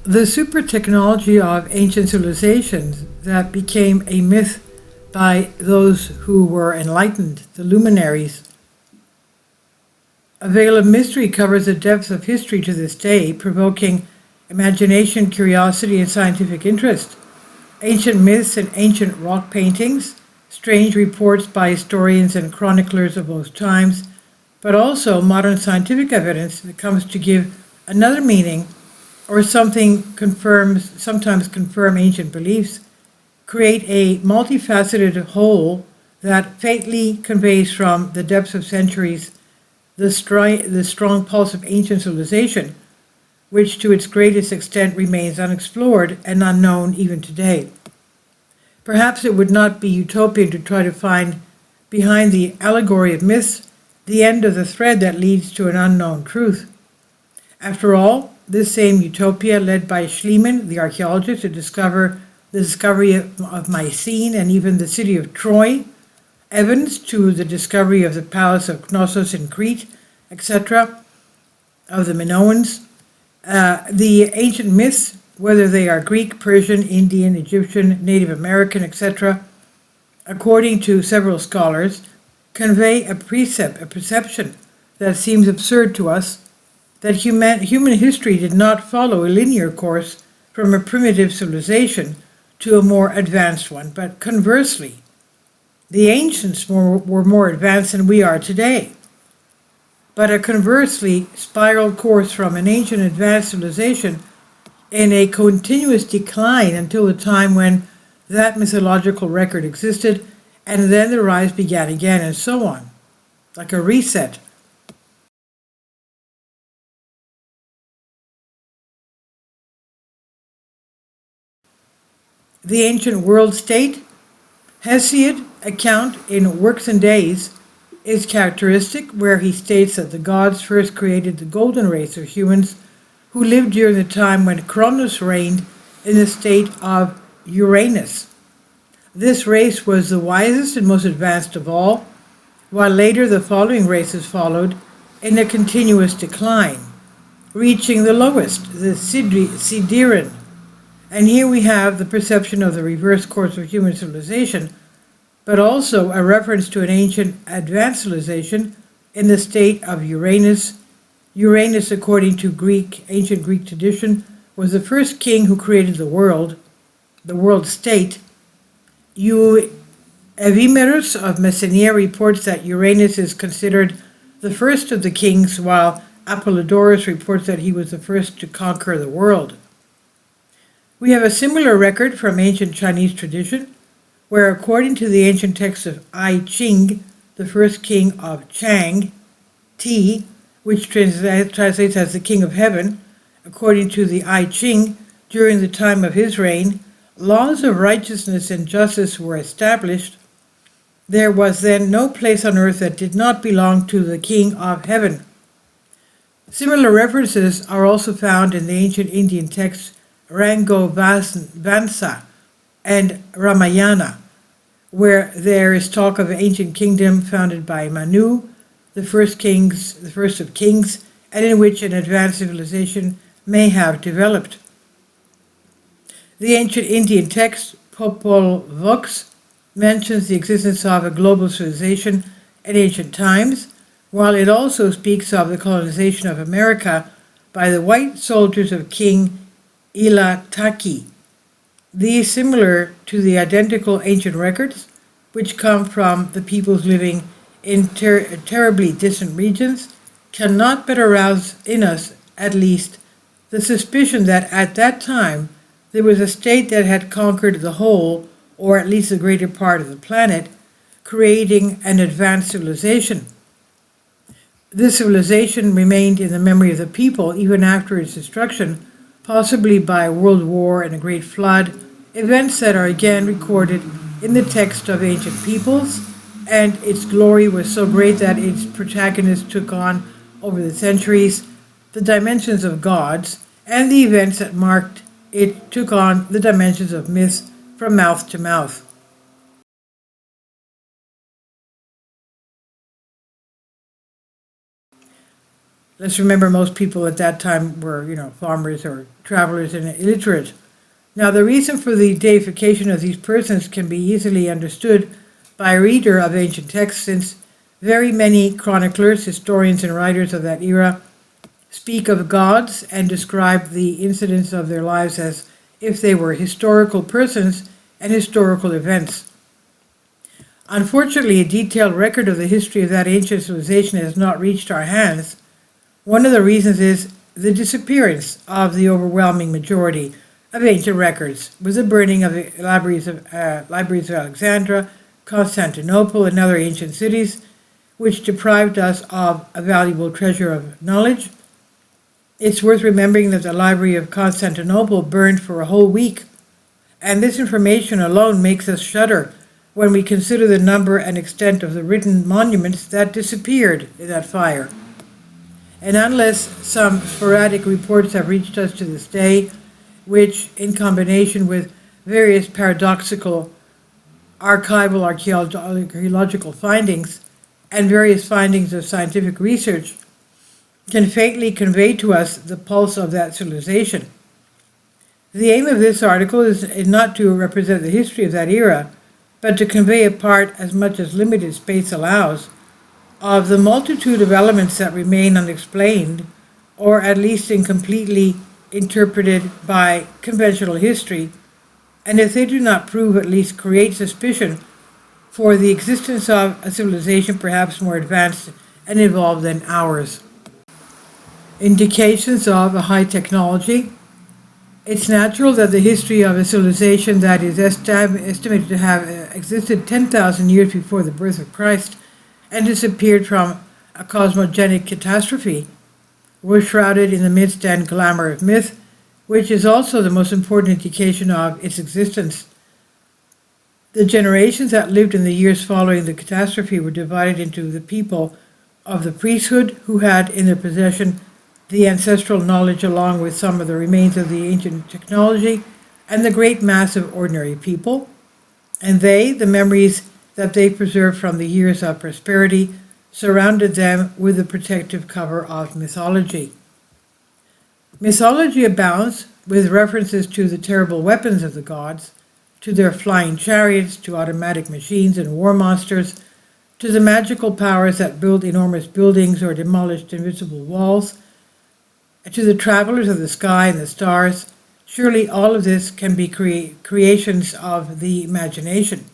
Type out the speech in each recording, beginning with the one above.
The supertechnology of ancient civilizations that became a myth by those who were enlightened, the luminaries. A veil of mystery covers the depths of history to this day, provoking imagination, curiosity, and scientific interest. Ancient myths and ancient rock paintings, strange reports by historians and chroniclers of those times, but also modern scientific evidence that comes to give another meaning or sometimes confirm ancient beliefs, create a multifaceted whole that faintly conveys from the depths of centuries the strong pulse of ancient civilization, which to its greatest extent remains unexplored and unknown even today. Perhaps it would not be utopian to try to find behind the allegory of myths the end of the thread that leads to an unknown truth. After all, this same utopia led by Schliemann, the archaeologist, to discover the discovery of Mycene and even the city of Troy, Evans to the discovery of the palace of Knossos in Crete, etc., of the Minoans. The ancient myths, whether they are Greek, Persian, Indian, Egyptian, Native American, etc., according to several scholars, convey a perception that seems absurd to us, that human history did not follow a linear course from a primitive civilization to a more advanced one, but conversely, the ancients were more advanced than we are today. But a conversely spiraled course from an ancient advanced civilization in a continuous decline until the time when that mythological record existed, and then the rise began again, and so on, like a reset. The ancient world state, Hesiod account in Works and Days, is characteristic, where he states that the gods first created the golden race of humans who lived during the time when Cronus reigned in the state of Uranus. This race was the wisest and most advanced of all, while later the following races followed in a continuous decline, reaching the lowest, the Sidiran. And here we have the perception of the reverse course of human civilization, but also a reference to an ancient advanced civilization in the state of Uranus. Uranus, according to ancient Greek tradition, was the first king who created the world state. Evimerus of Messenia reports that Uranus is considered the first of the kings, while Apollodorus reports that he was the first to conquer the world. We have a similar record from ancient Chinese tradition, where according to the ancient text of I Ching, the first king of Chang, Ti, which translates as the king of heaven, according to the I Ching, during the time of his reign, laws of righteousness and justice were established. There was then no place on earth that did not belong to the king of heaven. Similar references are also found in the ancient Indian texts Rango Vansa and Ramayana, where there is talk of an ancient kingdom founded by Manu, the first of kings, and in which an advanced civilization may have developed. The ancient Indian text Popol Vuh mentions the existence of a global civilization in ancient times, while it also speaks of the colonization of America by the white soldiers of King Ilataki. These, similar to the identical ancient records, which come from the peoples living in terribly distant regions, cannot but arouse in us, at least, the suspicion that at that time there was a state that had conquered the whole, or at least the greater part of the planet, creating an advanced civilization. This civilization remained in the memory of the people even after its destruction, possibly by a world war and a great flood, events that are again recorded in the text of ancient peoples, and its glory was so great that its protagonists took on, over the centuries, the dimensions of gods, and the events that marked it took on the dimensions of myths from mouth to mouth. Let's remember most people at that time were, farmers or travelers and illiterate. Now, the reason for the deification of these persons can be easily understood by a reader of ancient texts, since very many chroniclers, historians, and writers of that era speak of gods and describe the incidents of their lives as if they were historical persons and historical events. Unfortunately, a detailed record of the history of that ancient civilization has not reached our hands. One of the reasons is the disappearance of the overwhelming majority of ancient records, with the burning of the libraries of Alexandria, Constantinople, and other ancient cities, which deprived us of a valuable treasure of knowledge. It's worth remembering that the Library of Constantinople burned for a whole week, and this information alone makes us shudder when we consider the number and extent of the written monuments that disappeared in that fire. And unless some sporadic reports have reached us to this day, which, in combination with various paradoxical archival archaeological findings and various findings of scientific research, can faintly convey to us the pulse of that civilization. The aim of this article is not to represent the history of that era, but to convey a part, as much as limited space allows, of the multitude of elements that remain unexplained, or at least incompletely interpreted by conventional history, and if they do not prove, at least create suspicion for the existence of a civilization perhaps more advanced and evolved than ours. Indications of a high technology. It's natural that the history of a civilization that is estimated to have existed 10,000 years before the birth of Christ and disappeared from a cosmogenic catastrophe was shrouded in the mist and glamour of myth, which is also the most important indication of its existence. The generations that lived in the years following the catastrophe were divided into the people of the priesthood, who had in their possession the ancestral knowledge along with some of the remains of the ancient technology, and the great mass of ordinary people, and the memories that they preserved from the years of prosperity, surrounded them with the protective cover of mythology. Mythology abounds with references to the terrible weapons of the gods, to their flying chariots, to automatic machines and war monsters, to the magical powers that built enormous buildings or demolished invisible walls, to the travelers of the sky and the stars. Surely all of this can be creations of the imagination.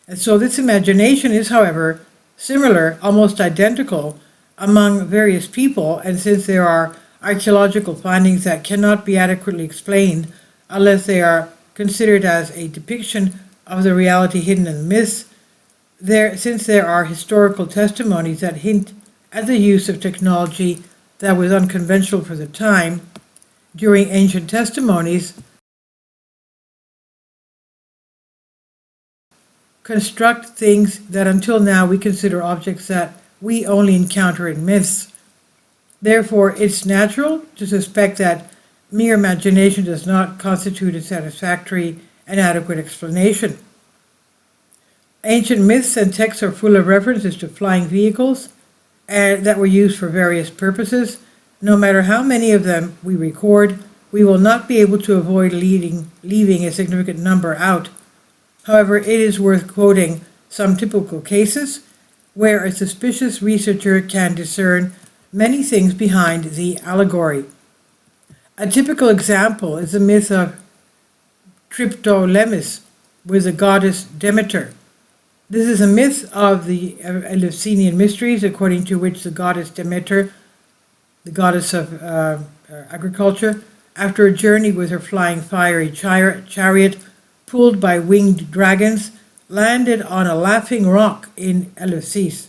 And so this imagination is, however, similar, almost identical, among various people, and since there are archaeological findings that cannot be adequately explained unless they are considered as a depiction of the reality hidden in the myths, since there are historical testimonies that hint at the use of technology that was unconventional for the time, during ancient testimonies, construct things that until now we consider objects that we only encounter in myths. Therefore, it's natural to suspect that mere imagination does not constitute a satisfactory and adequate explanation. Ancient myths and texts are full of references to flying vehicles that were used for various purposes. No matter how many of them we record, we will not be able to avoid leaving a significant number out. However, it is worth quoting some typical cases where a suspicious researcher can discern many things behind the allegory. A typical example is the myth of Triptolemus with the goddess Demeter. This is a myth of the Eleusinian mysteries, according to which the goddess Demeter, the goddess of agriculture, after a journey with her flying fiery chariot pulled by winged dragons, landed on a laughing rock in Eleusis.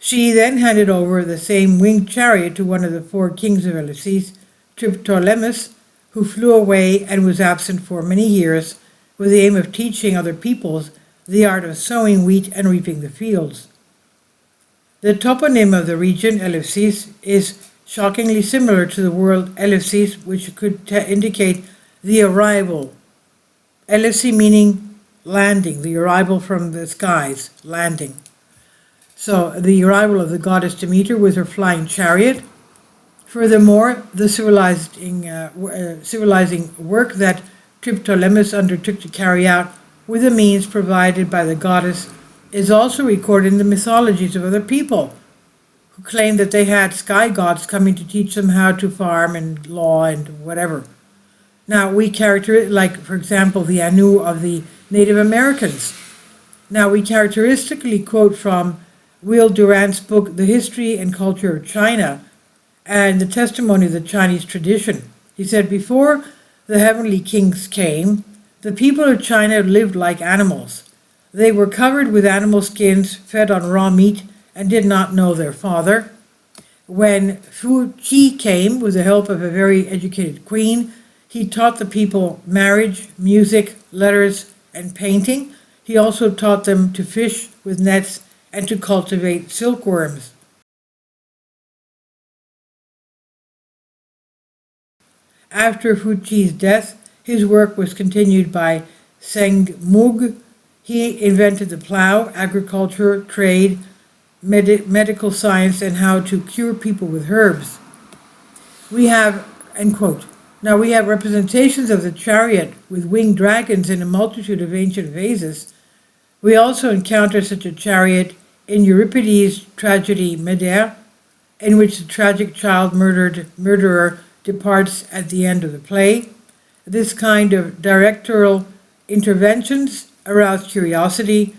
She then handed over the same winged chariot to one of the four kings of Eleusis, Triptolemus, who flew away and was absent for many years with the aim of teaching other peoples the art of sowing wheat and reaping the fields. The toponym of the region, Eleusis, is shockingly similar to the word Eleusis, which could indicate the arrival. Eleusis meaning landing, the arrival from the skies, landing. So the arrival of the goddess Demeter with her flying chariot. Furthermore, the civilizing work that Triptolemus undertook to carry out with the means provided by the goddess is also recorded in the mythologies of other people who claimed that they had sky gods coming to teach them how to farm and law and whatever. Now, like, for example, the Anu of the Native Americans. Now, we characteristically quote from Will Durant's book, The History and Culture of China, and the testimony of the Chinese tradition. He said, before the heavenly kings came, the people of China lived like animals. They were covered with animal skins, fed on raw meat, and did not know their father. When Fu Qi came, with the help of a very educated queen, he taught the people marriage, music, letters, and painting. He also taught them to fish with nets and to cultivate silkworms. After Fu Qi's death, his work was continued by Zheng Mug. He invented the plow, agriculture, trade, medical science, and how to cure people with herbs. We have, end quote. Now we have representations of the chariot with winged dragons in a multitude of ancient vases. We also encounter such a chariot in Euripides' tragedy Medea, in which the tragic child murderer departs at the end of the play. This kind of directorial interventions aroused curiosity,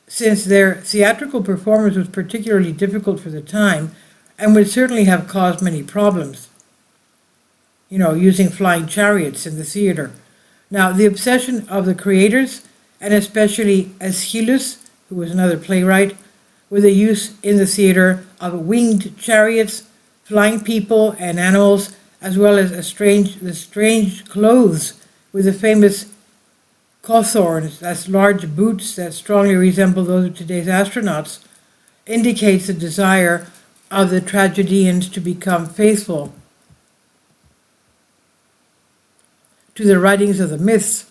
since their theatrical performance was particularly difficult for the time and would certainly have caused many problems. Using flying chariots in the theater. Now, the obsession of the creators, and especially Aeschylus, who was another playwright, with the use in the theater of winged chariots, flying people and animals, as well as the strange clothes with the famous cawthorns, that's large boots that strongly resemble those of today's astronauts, indicates the desire of the tragedians to become faithful to the writings of the myths,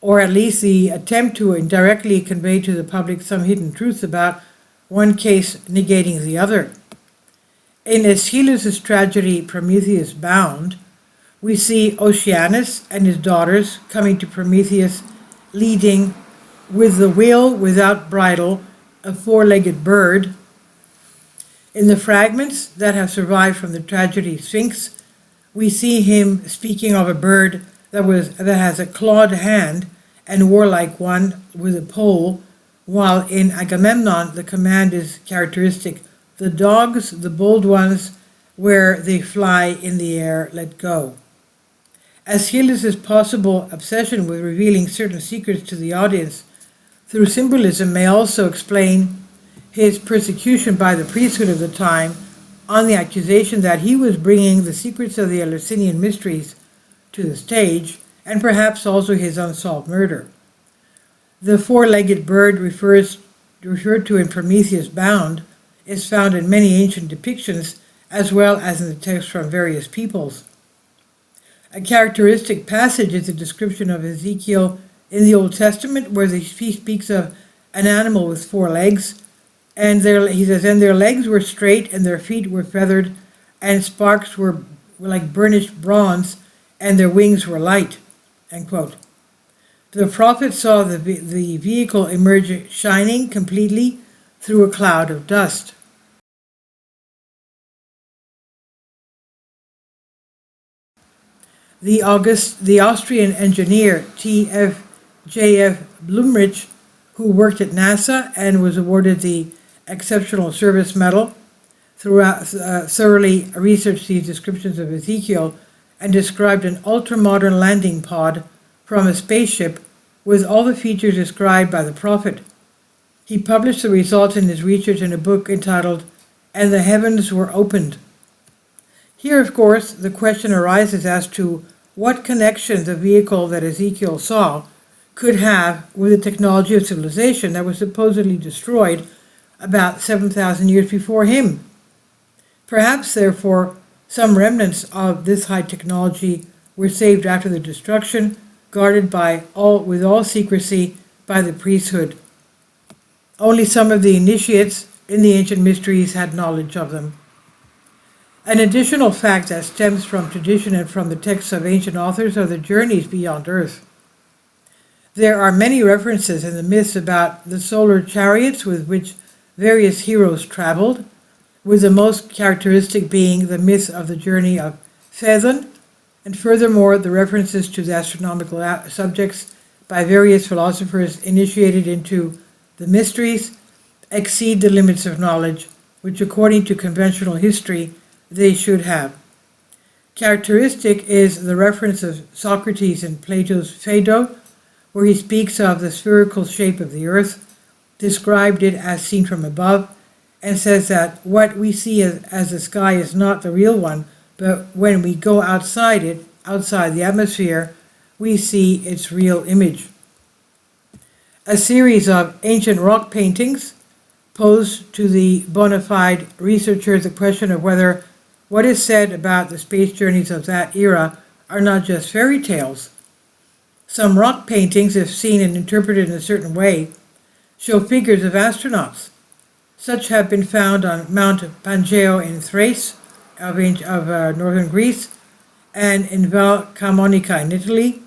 or at least the attempt to indirectly convey to the public some hidden truths about one case negating the other. In Aeschylus' tragedy Prometheus Bound, we see Oceanus and his daughters coming to Prometheus leading with the wheel without bridle a four-legged bird. In the fragments that have survived from the tragedy Sphinx, we see him speaking of a bird that has a clawed hand and warlike one with a pole, while in Agamemnon the command is characteristic. The dogs, the bold ones, where they fly in the air, let go. Aeschylus' possible obsession with revealing certain secrets to the audience through symbolism may also explain his persecution by the priesthood of the time on the accusation that he was bringing the secrets of the Eleusinian mysteries to the stage, and perhaps also his unsolved murder. The four-legged bird referred to in Prometheus Bound is found in many ancient depictions, as well as in the text from various peoples. A characteristic passage is the description of Ezekiel in the Old Testament, where he speaks of an animal with four legs, and he says, and their legs were straight, and their feet were feathered, and sparks were like burnished bronze, and their wings were light. End quote. The prophet saw the vehicle emerge shining completely through a cloud of dust. The Austrian engineer J.F. Blumrich, who worked at NASA and was awarded the Exceptional Service Medal, thoroughly researched these descriptions of Ezekiel and described an ultra-modern landing pod from a spaceship with all the features described by the prophet. He published the results in his research in a book entitled "And the Heavens Were Opened." Here, of course, the question arises as to what connection the vehicle that Ezekiel saw could have with the technology of civilization that was supposedly destroyed about 7,000 years before him. Perhaps, therefore, some remnants of this high technology were saved after the destruction, guarded with all secrecy by the priesthood. Only some of the initiates in the ancient mysteries had knowledge of them. An additional fact that stems from tradition and from the texts of ancient authors are the journeys beyond Earth. There are many references in the myths about the solar chariots with which various heroes traveled, with the most characteristic being the myth of the journey of Phaethon, and furthermore the references to the astronomical subjects by various philosophers initiated into the mysteries exceed the limits of knowledge, which according to conventional history they should have. Characteristic is the reference of Socrates in Plato's Phaedo, where he speaks of the spherical shape of the earth, described it as seen from above, and says that what we see as the sky is not the real one, but when we go outside it, outside the atmosphere, we see its real image. A series of ancient rock paintings pose to the bona fide researchers the question of whether what is said about the space journeys of that era are not just fairy tales. Some rock paintings, if seen and interpreted in a certain way, show figures of astronauts. Such have been found on Mount Pangeo in Thrace of northern Greece, and in Val Camonica in Italy,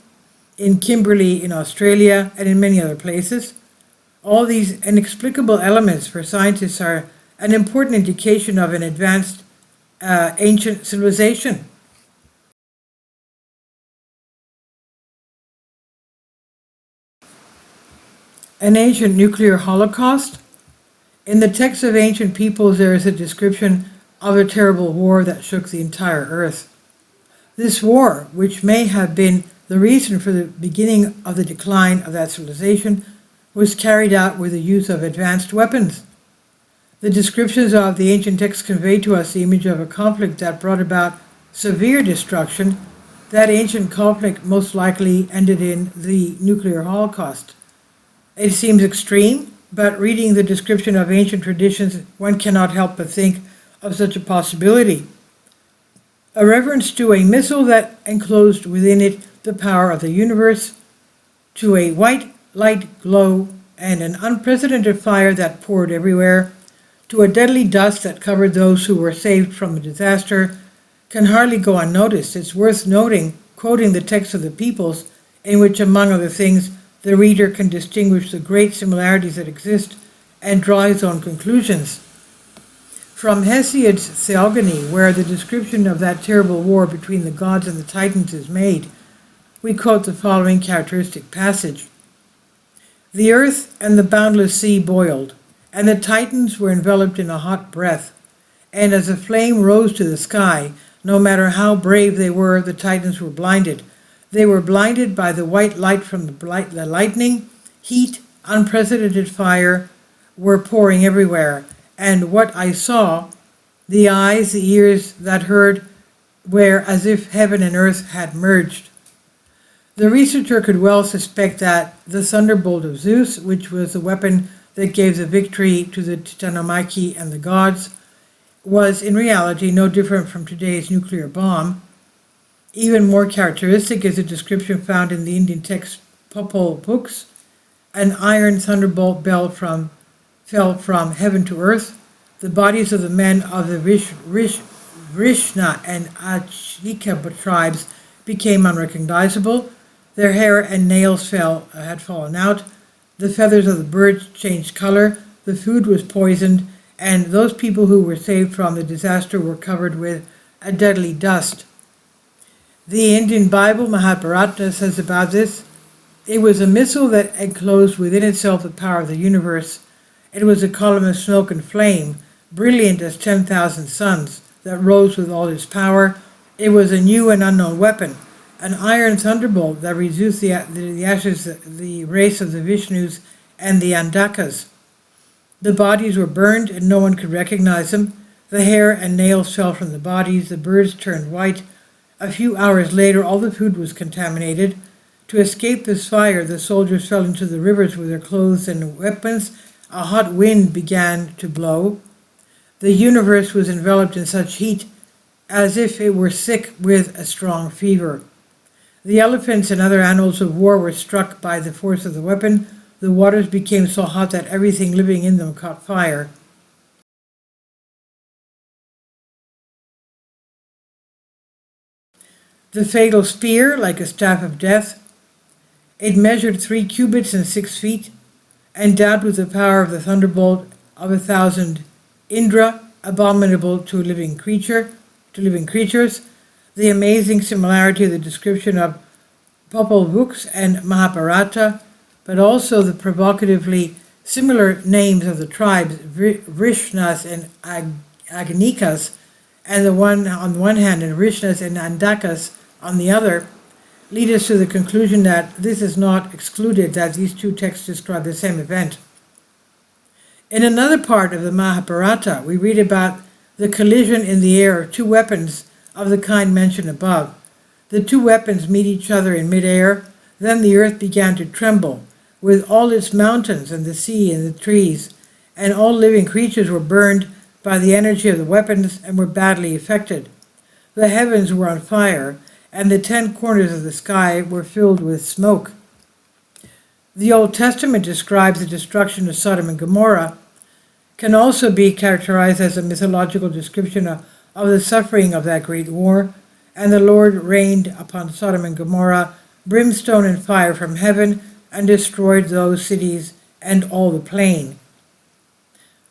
in Kimberley in Australia, and in many other places. All these inexplicable elements for scientists are an important indication of an advanced ancient civilization. An ancient nuclear holocaust. In the texts of ancient peoples, there is a description of a terrible war that shook the entire earth. This war, which may have been the reason for the beginning of the decline of that civilization, was carried out with the use of advanced weapons. The descriptions of the ancient texts convey to us the image of a conflict that brought about severe destruction. That ancient conflict most likely ended in the nuclear holocaust. It seems extreme, but reading the description of ancient traditions, one cannot help but think of such a possibility. A reference to a missile that enclosed within it the power of the universe, to a white light glow and an unprecedented fire that poured everywhere, to a deadly dust that covered those who were saved from a disaster, can hardly go unnoticed. It's worth noting, quoting the text of the peoples, in which, among other things, the reader can distinguish the great similarities that exist and draw his own conclusions. From Hesiod's Theogony, where the description of that terrible war between the gods and the Titans is made, we quote the following characteristic passage. The earth and the boundless sea boiled, and the Titans were enveloped in a hot breath, and as a flame rose to the sky, no matter how brave they were, the Titans were blinded. They were blinded by the white light from the lightning, heat, unprecedented fire were pouring everywhere, and what I saw, the eyes, the ears that heard, were as if heaven and earth had merged. The researcher could well suspect that the thunderbolt of Zeus, which was the weapon that gave the victory to the Titanomachy and the gods, was in reality no different from today's nuclear bomb. Even more characteristic is a description found in the Indian text Popol books. An iron thunderbolt fell from heaven to earth. The bodies of the men of the Vrishna and Achika tribes became unrecognizable. Their hair and nails had fallen out. The feathers of the birds changed color. The food was poisoned, and those people who were saved from the disaster were covered with a deadly dust. The Indian Bible, Mahabharata, says about this, it was a missile that enclosed within itself the power of the universe. It was a column of smoke and flame, brilliant as 10,000 suns, that rose with all its power. It was a new and unknown weapon, an iron thunderbolt that reduced the ashes, the race of the Vishnus and the Andakas. The bodies were burned and no one could recognize them. The hair and nails fell from the bodies. The birds turned white. A few hours later, all the food was contaminated. To escape this fire, the soldiers fell into the rivers with their clothes and weapons. A hot wind began to blow. The universe was enveloped in such heat as if it were sick with a strong fever. The elephants and other animals of war were struck by the force of the weapon. the waters became so hot that everything living in them caught fire. The fatal spear, like a staff of death, it measured 3 cubits and 6 feet, endowed with the power of the thunderbolt of 1,000 Indra, abominable to living creatures. The amazing similarity of the description of Popol Vuh and Mahabharata, but also the provocatively similar names of the tribes, Vrishnas and Agnikas, and the one on one hand, and Vrishnas and Andakas on the other, lead us to the conclusion that this is not excluded that these two texts describe the same event. In another part of the Mahabharata, we read about the collision in the air of two weapons of the kind mentioned above. The two weapons meet each other in midair, then the earth began to tremble, with all its mountains and the sea and the trees, and all living creatures were burned by the energy of the weapons and were badly affected. The heavens were on fire, and the 10 corners of the sky were filled with smoke. The Old Testament describes the destruction of Sodom and Gomorrah, can also be characterized as a mythological description of the suffering of that great war, and the Lord rained upon Sodom and Gomorrah brimstone and fire from heaven, and destroyed those cities and all the plain.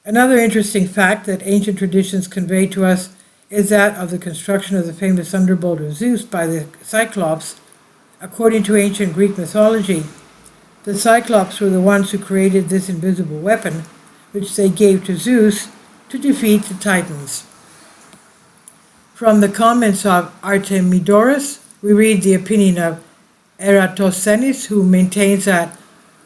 Another interesting fact that ancient traditions convey to us is that of the construction of the famous thunderbolt of Zeus by the Cyclops. According to ancient Greek mythology, the Cyclops were the ones who created this invisible weapon, which they gave to Zeus to defeat the Titans. From the comments of Artemidorus, we read the opinion of Eratosthenes, who maintains that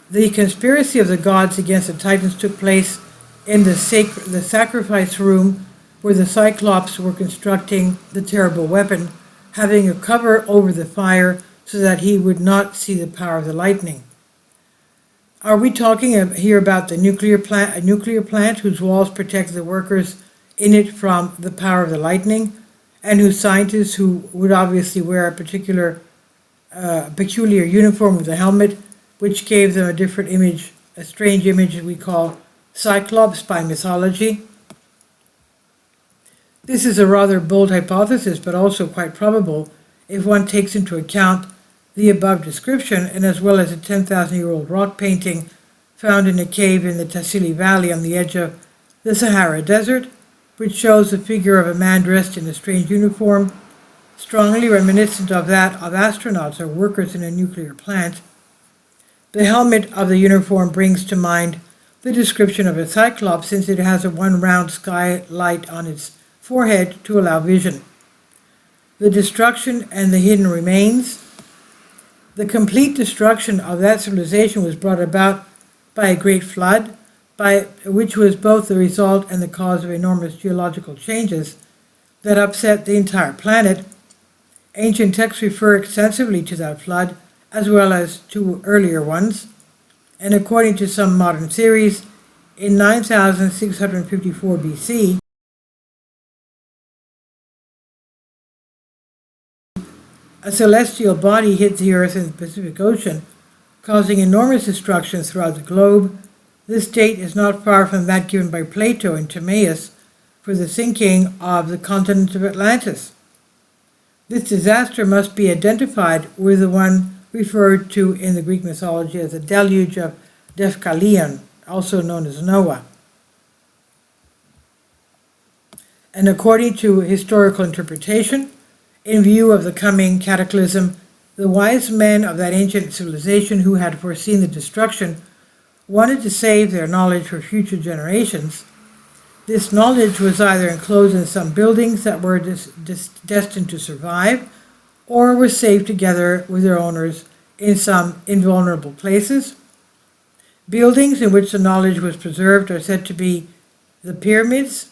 the conspiracy of the gods against the Titans took place in the sacrifice room where the Cyclops were constructing the terrible weapon, having a cover over the fire so that he would not see the power of the lightning. Are we talking here about the nuclear plant, a nuclear plant whose walls protect the workers in it from the power of the lightning, and whose scientists, who would obviously wear a peculiar uniform with a helmet, which gave them a different image, a strange image that we call Cyclops by mythology? This is a rather bold hypothesis, but also quite probable if one takes into account the above description, and as well as a 10,000-year-old rock painting found in a cave in the Tassili Valley on the edge of the Sahara Desert, which shows the figure of a man dressed in a strange uniform, strongly reminiscent of that of astronauts or workers in a nuclear plant. The helmet of the uniform brings to mind the description of a cyclops, since it has one round skylight on its forehead to allow vision. The destruction and the hidden remains. The complete destruction of that civilization was brought about by a great flood, which was both the result and the cause of enormous geological changes that upset the entire planet. Ancient texts refer extensively to that flood, as well as to earlier ones, and according to some modern theories, in 9654 BC, a celestial body hit the Earth in the Pacific Ocean, causing enormous destruction throughout the globe. This date is not far from that given by Plato in Timaeus for the sinking of the continent of Atlantis. This disaster must be identified with the one referred to in the Greek mythology as the deluge of Deucalion, also known as Noah. And according to historical interpretation, in view of the coming cataclysm, the wise men of that ancient civilization who had foreseen the destruction wanted to save their knowledge for future generations. This knowledge was either enclosed in some buildings that were destined to survive, or were saved together with their owners in some invulnerable places. Buildings in which the knowledge was preserved are said to be the pyramids.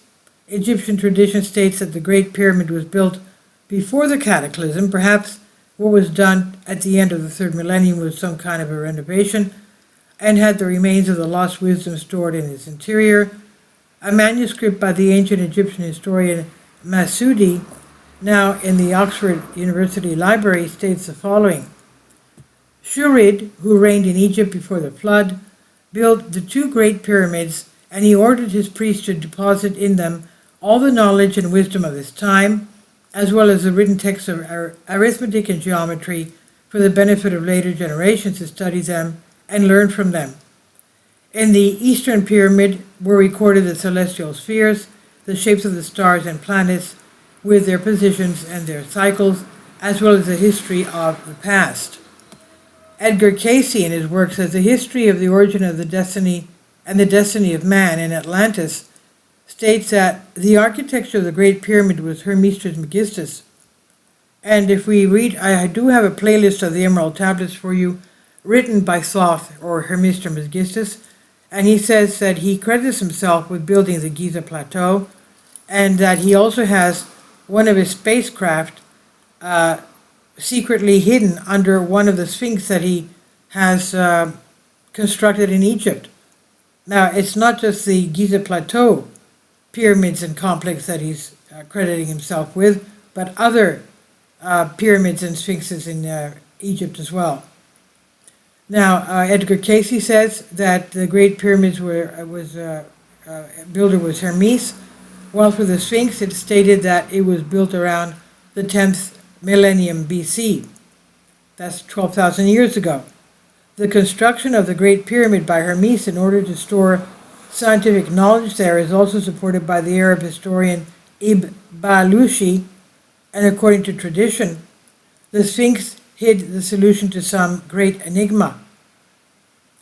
Egyptian tradition states that the Great Pyramid was built before the cataclysm. Perhaps what was done at the end of the third millennium was some kind of a renovation, and had the remains of the lost wisdom stored in its interior. A manuscript by the ancient Egyptian historian Masudi, now in the Oxford University Library, states the following: Shurid, who reigned in Egypt before the flood, built the two great pyramids, and he ordered his priests to deposit in them all the knowledge and wisdom of his time, as well as the written texts of arithmetic and geometry for the benefit of later generations to study them and learn from them. In the Eastern Pyramid were recorded the celestial spheres, the shapes of the stars and planets, with their positions and their cycles, as well as the history of the past. Edgar Cayce, in his work, says the history of the origin of the destiny and the destiny of man in Atlantis states that the architecture of the Great Pyramid was Hermes Trismegistus. And if we read, I do have a playlist of the Emerald Tablets for you, written by Thoth or Hermes Trismegistus, and he says that he credits himself with building the Giza Plateau, and that he also has one of his spacecraft secretly hidden under one of the sphinx that he has constructed in Egypt. Now, it's not just the Giza Plateau pyramids and complex that he's crediting himself with, but other pyramids and sphinxes in Egypt as well. Now, Edgar Cayce says that the Great Pyramids builder was Hermes, while for the Sphinx it stated that it was built around the 10th millennium BC. That's 12,000 years ago. The construction of the Great Pyramid by Hermes in order to store scientific knowledge there is also supported by the Arab historian Ibn Balushi, and according to tradition, the Sphinx hid the solution to some great enigma.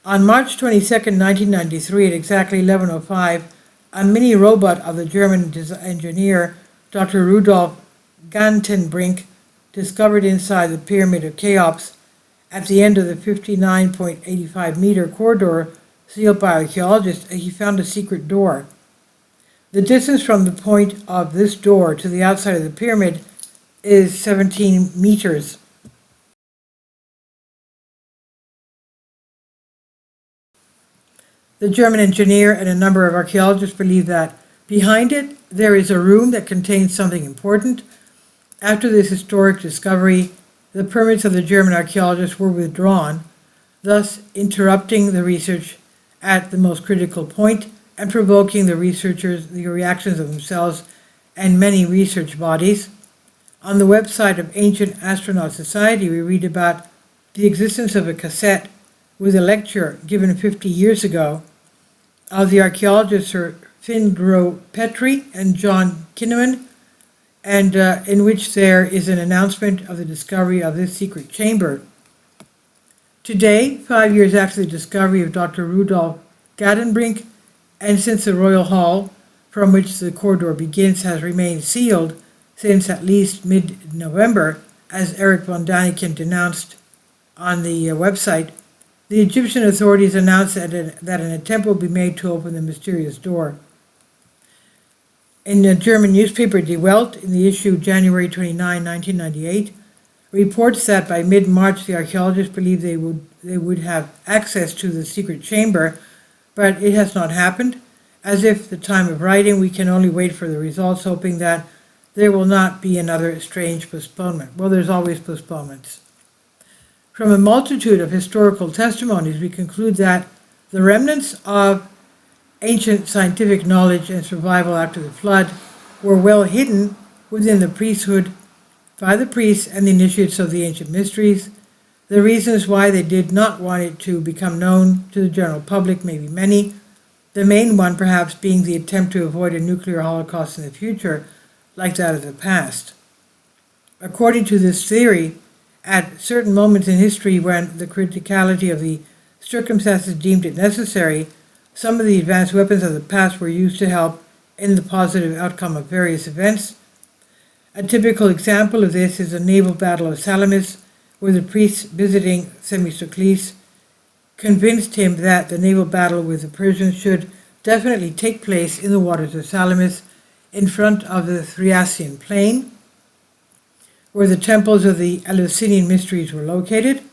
On March 22, 1993, at exactly 11:05, a mini robot of the German engineer Dr. Rudolf Gantenbrink, discovered inside the Pyramid of Cheops at the end of the 59.85-meter corridor sealed by archaeologists. He found a secret door. The distance from the point of this door to the outside of the pyramid is 17 meters. The German engineer and a number of archaeologists believe that behind it there is a room that contains something important. After this historic discovery, the permits of the German archaeologists were withdrawn, thus interrupting the research at the most critical point and provoking the researchers, the reactions of themselves and many research bodies. On the website of Ancient Astronaut Society, we read about the existence of a cassette with a lecture given 50 years ago of the archaeologists Sir Fingro Petrie and John Kinnaman, and in which there is an announcement of the discovery of this secret chamber. Today, 5 years after the discovery of Dr. Rudolf Gantenbrink, and since the Royal Hall, from which the corridor begins, has remained sealed since at least mid-November, as Eric von Daniken denounced on the website, the Egyptian authorities announced that an attempt will be made to open the mysterious door. In the German newspaper Die Welt, in the issue January 29, 1998, reports that by mid-March the archaeologists believed they would have access to the secret chamber, but it has not happened. As if the time of writing, we can only wait for the results, hoping that there will not be another strange postponement. Well, there's always postponements. From a multitude of historical testimonies, we conclude that the remnants of ancient scientific knowledge and survival after the flood were well hidden within the priesthood by the priests and the initiates of the ancient mysteries. The reasons why they did not want it to become known to the general public may be many, the main one perhaps being the attempt to avoid a nuclear holocaust in the future like that of the past. According to this theory, at certain moments in history when the criticality of the circumstances deemed it necessary, some of the advanced weapons of the past were used to help in the positive outcome of various events. A typical example of this is the naval battle of Salamis, where the priests visiting Themistocles convinced him that the naval battle with the Persians should definitely take place in the waters of Salamis in front of the Thriasian plain, where the temples of the Eleusinian mysteries were located.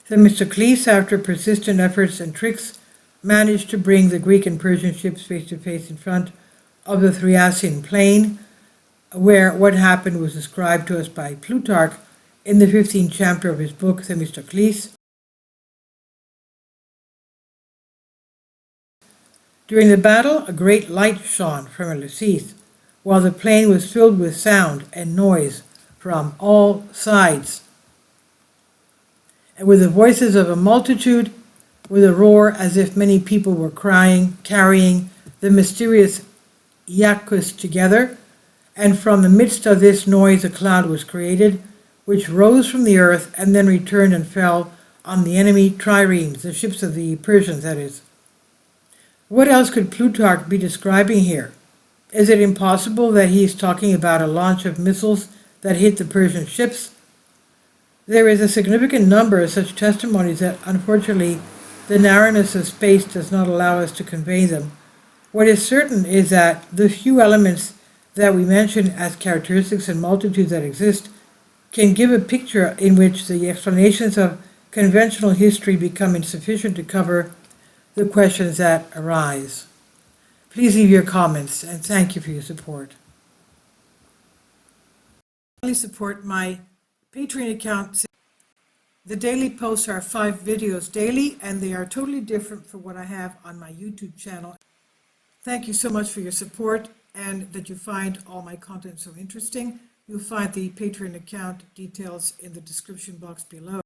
Themistocles, after persistent efforts and tricks, managed to bring the Greek and Persian ships face to face in front of the Thriasian plain, where what happened was described to us by Plutarch in the 15th chapter of his book Themistocles. During the battle, a great light shone from Ulysses, while the plain was filled with sound and noise from all sides, and with the voices of a multitude, with a roar as if many people were crying, carrying the mysterious Iacchus together, and from the midst of this noise a cloud was created, which rose from the earth and then returned and fell on the enemy triremes, the ships of the Persians, that is. What else could Plutarch be describing here? Is it impossible that he is talking about a launch of missiles that hit the Persian ships? There is a significant number of such testimonies that, unfortunately, the narrowness of space does not allow us to convey them. What is certain is that the few elements that we mention as characteristics and multitudes that exist can give a picture in which the explanations of conventional history become insufficient to cover the questions that arise. Please leave your comments, and thank you for your support. Please support my Patreon account. The daily posts are 5 videos daily, and they are totally different from what I have on my YouTube channel. Thank you so much for your support and that you find all my content so interesting. You'll find the Patreon account details in the description box below.